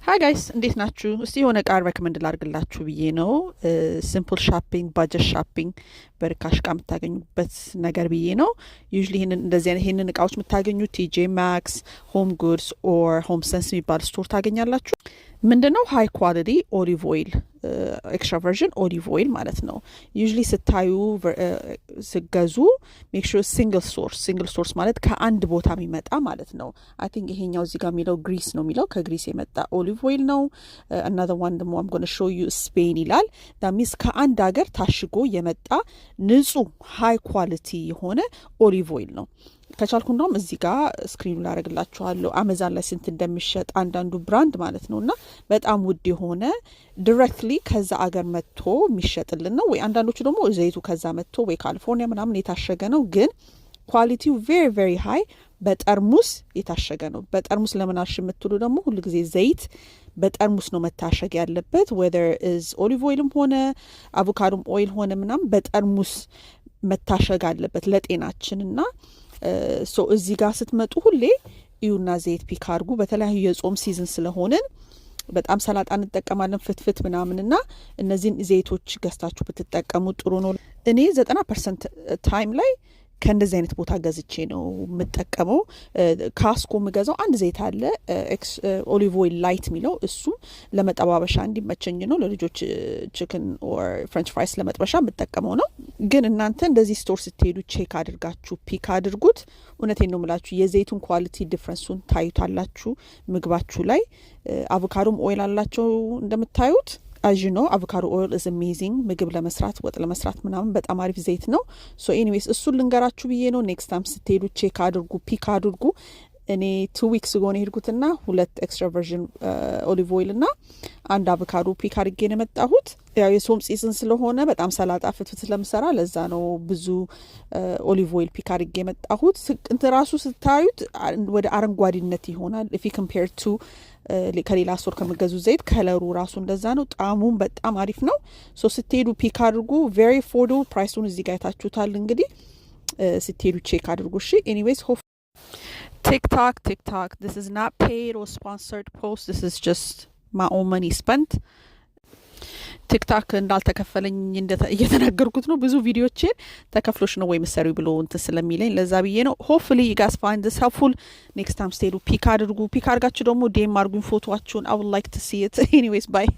ሃይ ጋይስ እንዴት ናችሁ? እስቲ የሆነ ቃል ሬኮመንድ ላድርግላችሁ ብዬ ነው። ሲምፕል ሻፒንግ ባጀት ሻፒንግ በርካሽ እቃ የምታገኙበት ነገር ብዬ ነው። ዩዥሊ ይህንን እቃዎች የምታገኙት ቲጄ ማክስ፣ ሆም ጉድስ ኦር ሆም ሰንስ የሚባል ስቶር ታገኛላችሁ። ምንድነው ሃይ ኳሊቲ ኦሊቭ ኦይል ኤክስትራ ቨርዥን ኦሊቭ ኦይል ማለት ነው። ዩዥሊ ስታዩ ስገዙ ሜክ ሹር ሲንግል ሶርስ ማለት ከአንድ ቦታ የሚመጣ ማለት ነው። አይ ቲንክ ይሄኛው እዚህ ጋር የሚለው ግሪስ ነው የሚለው ከግሪስ የመጣ ኦሊቭ ኦይል ነው። አናዘር ዋን ደግሞ አም ጎና ሾው ዩ ስፔን ይላል። ዳሚስ ከአንድ ሀገር ታሽጎ የመጣ ንጹህ ሃይ ኳሊቲ የሆነ ኦሊቭ ኦይል ነው። ከቻልኩ እንደውም እዚህ ጋር ስክሪኑ ላደርግላችኋለሁ አማዛን ላይ ስንት እንደሚሸጥ አንዳንዱ ብራንድ ማለት ነው። እና በጣም ውድ የሆነ ዲሬክትሊ ከዛ አገር መጥቶ የሚሸጥልን ነው። ወይ አንዳንዶቹ ደግሞ ዘይቱ ከዛ መጥቶ ወይ ካሊፎርኒያ ምናምን የታሸገ ነው። ግን ኳሊቲው ቬሪ ቬሪ ሃይ በጠርሙስ የታሸገ ነው። በጠርሙስ ለምን አልሽ የምትሉ ደግሞ ሁሉ ጊዜ ዘይት በጠርሙስ ነው መታሸግ ያለበት። ዌዘር ኢዝ ኦሊቭ ኦይልም ሆነ አቮካዶም ኦይል ሆነ ምናምን በጠርሙስ መታሸግ አለበት ለጤናችን። እና ሶ እዚህ ጋር ስትመጡ ሁሌ እዩና ዘይት ፒክ አድርጉ። በተለያዩ የጾም ሲዝን ስለሆንን በጣም ሰላጣ እንጠቀማለን ፍትፍት ምናምንና እነዚህን ዘይቶች ገዝታችሁ ብትጠቀሙ ጥሩ ነው። እኔ 90% ታይም ላይ ከእንደዚህ አይነት ቦታ ገዝቼ ነው የምጠቀመው። ካስኮ የምገዛው አንድ ዘይት አለ ኦሊቭ ኦይል ላይት የሚለው እሱም ለመጠባበሻ እንዲመቸኝ ነው። ለልጆች ቺክን ኦር ፍሬንች ፍራይስ ለመጥበሻ የምጠቀመው ነው። ግን እናንተ እንደዚህ ስቶር ስትሄዱ ቼክ አድርጋችሁ ፒክ አድርጉት። እውነቴን ነው የምላችሁ የዘይቱን ኳሊቲ ዲፍረንሱን ታዩታላችሁ ምግባችሁ ላይ። አቮካዶም ኦይል አላቸው እንደምታዩት። as you know avocado oil is amazing ምግብ ለመስራት ወጥ ለመስራት ምናምን በጣም አሪፍ ዘይት ነው። ሶ ኤኒዌይስ እሱን ልንገራችሁ ብዬ ነው። ኔክስት ታይም ስትሄዱ ቼክ አድርጉ ፒክ አድርጉ። እኔ 2 weeks ago ነው ሄድኩትና 2 ኤክስትራ ቨርዥን ኦሊቭ ኦይል እና አንድ አቮካዶ ፒክ አድርጌ ነው የመጣሁት። ያው የጾም ሲዝን ስለሆነ በጣም ሰላጣ ፍትፍት ስለምሰራ ለዛ ነው ብዙ ኦሊቭ ኦይል ፒክ አድርጌ የመጣሁት። እንት ራሱ ስታዩት ወደ አረንጓዴነት ይሆናል if you compare to ከሌላ ስቶር ከመገዙ ዘይት ከለሩ ራሱ እንደዛ ነው። ጣዕሙም በጣም አሪፍ ነው። ሶ ስትሄዱ ፒክ አድርጉ። ቬሪ አፎርደብል ፕራይሱን እዚህ ጋር አይታችሁታል። እንግዲህ ስትሄዱ ቼክ አድርጉ። እሺ ኤኒዌይስ TikTok. This is not paid or sponsored post. This is just my own money spent. ቲክታክ እንዳልተከፈለኝ እየተናገርኩት ነው። ብዙ ቪዲዮችን ተከፍሎሽ ነው ወይ መሰሪ ብሎ እንትን ስለሚለኝ ለዛ ብዬ ነው። ሆፕፉሊ you guys find this helpful. next time ስትሄዱ ፒክ አድርጉ። ፒክ አድርጋችሁ ደግሞ ዴም አድርጉኝ ፎቶዋችሁን. I would like to see it. Anyways, bye.